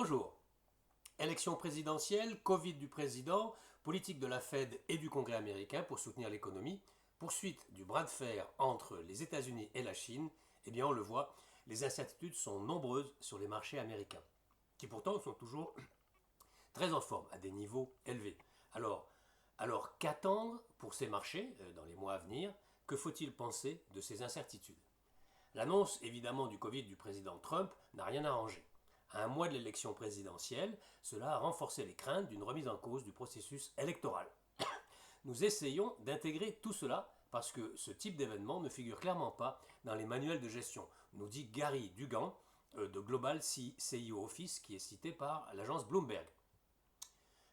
Bonjour. Élection présidentielle, Covid du président, politique de la Fed et du Congrès américain pour soutenir l'économie, poursuite du bras de fer entre les États-Unis et la Chine, eh bien on le voit, les incertitudes sont nombreuses sur les marchés américains, qui pourtant sont toujours très en forme, à des niveaux élevés. Alors qu'attendre pour ces marchés dans les mois à venir? Que faut-il penser de ces incertitudes? L'annonce évidemment du Covid du président Trump n'a rien arrangé. À un mois de l'élection présidentielle, cela a renforcé les craintes d'une remise en cause du processus électoral. Nous essayons d'intégrer tout cela parce que ce type d'événement ne figure clairement pas dans les manuels de gestion, nous dit Gary Dugan de Global CIO Office qui est cité par l'agence Bloomberg.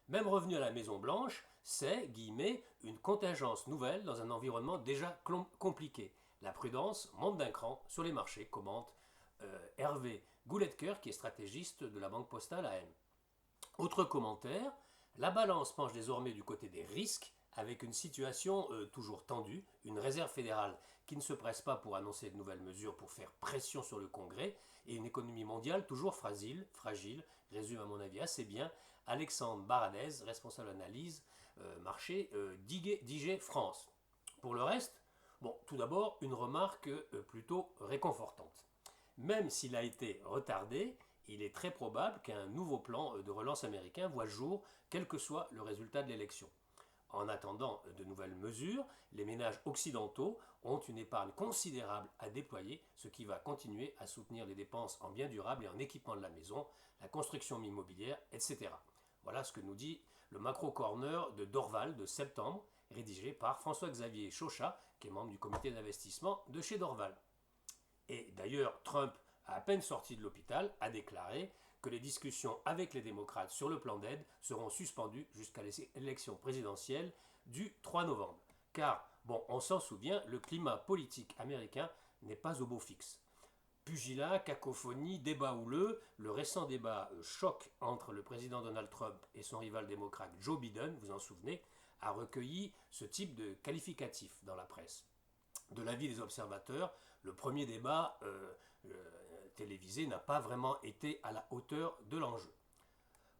Même revenu à la Maison-Blanche, c'est, guillemets, une contingence nouvelle dans un environnement déjà compliqué. La prudence monte d'un cran sur les marchés, commente Hervé Gouletker, qui est stratégiste de la Banque Postale AM. Autre commentaire, la balance penche désormais du côté des risques, avec une situation toujours tendue, une réserve fédérale qui ne se presse pas pour annoncer de nouvelles mesures pour faire pression sur le Congrès, et une économie mondiale toujours fragile, résume à mon avis assez bien Alexandre Baradez, responsable analyse marché d'IG France. Pour le reste, bon, tout d'abord, une remarque plutôt réconfortante. Même s'il a été retardé, il est très probable qu'un nouveau plan de relance américain voit le jour, quel que soit le résultat de l'élection. En attendant de nouvelles mesures, les ménages occidentaux ont une épargne considérable à déployer, ce qui va continuer à soutenir les dépenses en biens durables et en équipement de la maison, la construction immobilière, etc. Voilà ce que nous dit le Macro Corner de Dorval de septembre, rédigé par François-Xavier Chauchat, qui est membre du comité d'investissement de chez Dorval. Et d'ailleurs, Trump, à peine sorti de l'hôpital, a déclaré que les discussions avec les démocrates sur le plan d'aide seront suspendues jusqu'à l'élection présidentielle du 3 novembre. Car, bon, on s'en souvient, le climat politique américain n'est pas au beau fixe. Pugilat, cacophonie, débat houleux, le récent débat choc entre le président Donald Trump et son rival démocrate Joe Biden, vous en souvenez, a recueilli ce type de qualificatif dans la presse. De l'avis des observateurs, le premier débat télévisé n'a pas vraiment été à la hauteur de l'enjeu.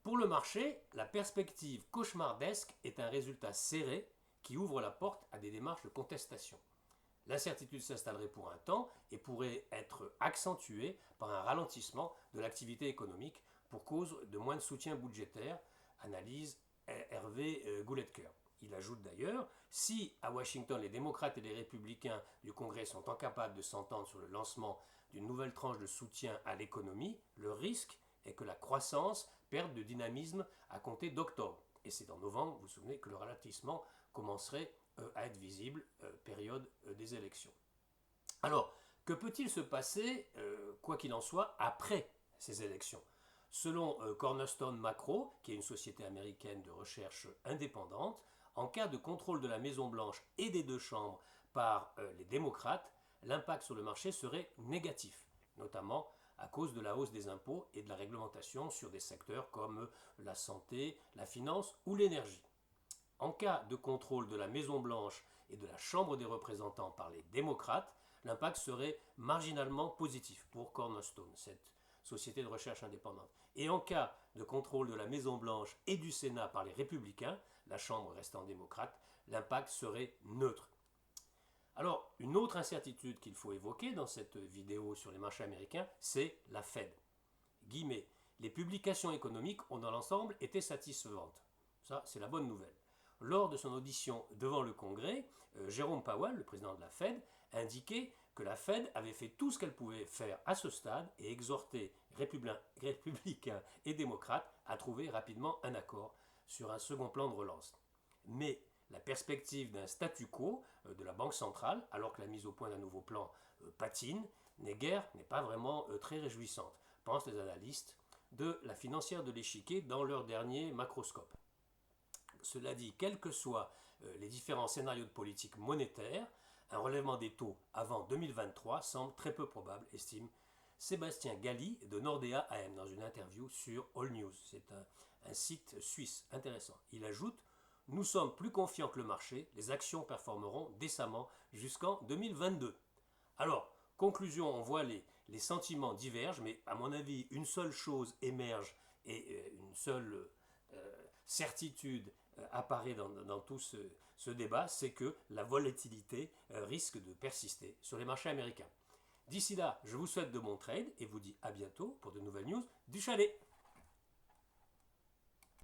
Pour le marché, la perspective cauchemardesque est un résultat serré qui ouvre la porte à des démarches de contestation. L'incertitude s'installerait pour un temps et pourrait être accentuée par un ralentissement de l'activité économique pour cause de moins de soutien budgétaire, analyse Hervé Gouletker. Il ajoute d'ailleurs, si à Washington les démocrates et les républicains du Congrès sont incapables de s'entendre sur le lancement d'une nouvelle tranche de soutien à l'économie, le risque est que la croissance perde de dynamisme à compter d'octobre. Et c'est en novembre, vous vous souvenez, que le ralentissement commencerait à être visible, période des élections. Alors, que peut-il se passer, quoi qu'il en soit, après ces élections? Selon Cornerstone Macro, qui est une société américaine de recherche indépendante, en cas de contrôle de la Maison-Blanche et des deux chambres par les démocrates, l'impact sur le marché serait négatif, notamment à cause de la hausse des impôts et de la réglementation sur des secteurs comme la santé, la finance ou l'énergie. En cas de contrôle de la Maison-Blanche et de la Chambre des représentants par les démocrates, l'impact serait marginalement positif pour Cornerstone, cette société de recherche indépendante. Et en cas de contrôle de la Maison-Blanche et du Sénat par les républicains, la Chambre restant démocrate, l'impact serait neutre. Alors, une autre incertitude qu'il faut évoquer dans cette vidéo sur les marchés américains, c'est la Fed. Guillemets, les publications économiques ont dans l'ensemble été satisfaisantes. Ça, c'est la bonne nouvelle. Lors de son audition devant le Congrès, Jérôme Powell, le président de la Fed, indiquait que la Fed avait fait tout ce qu'elle pouvait faire à ce stade et exhortait républicains et démocrates à trouver rapidement un accord sur un second plan de relance. Mais la perspective d'un statu quo de la Banque centrale, alors que la mise au point d'un nouveau plan patine, n'est pas vraiment très réjouissante, pensent les analystes de la financière de l'échiquier dans leur dernier macroscope. Cela dit, quels que soient les différents scénarios de politique monétaire, un relèvement des taux avant 2023 semble très peu probable, estime Sébastien Galli de Nordea AM dans une interview sur All News. C'est un site suisse intéressant. Il ajoute: nous sommes plus confiants que le marché, les actions performeront décemment jusqu'en 2022. Alors, conclusion, on voit les sentiments divergent, mais à mon avis, une seule chose émerge Et une seule certitude apparaît dans tout ce débat, c'est que la volatilité risque de persister sur les marchés américains. D'ici là, je vous souhaite de bons trades et vous dis à bientôt pour de nouvelles news du chalet.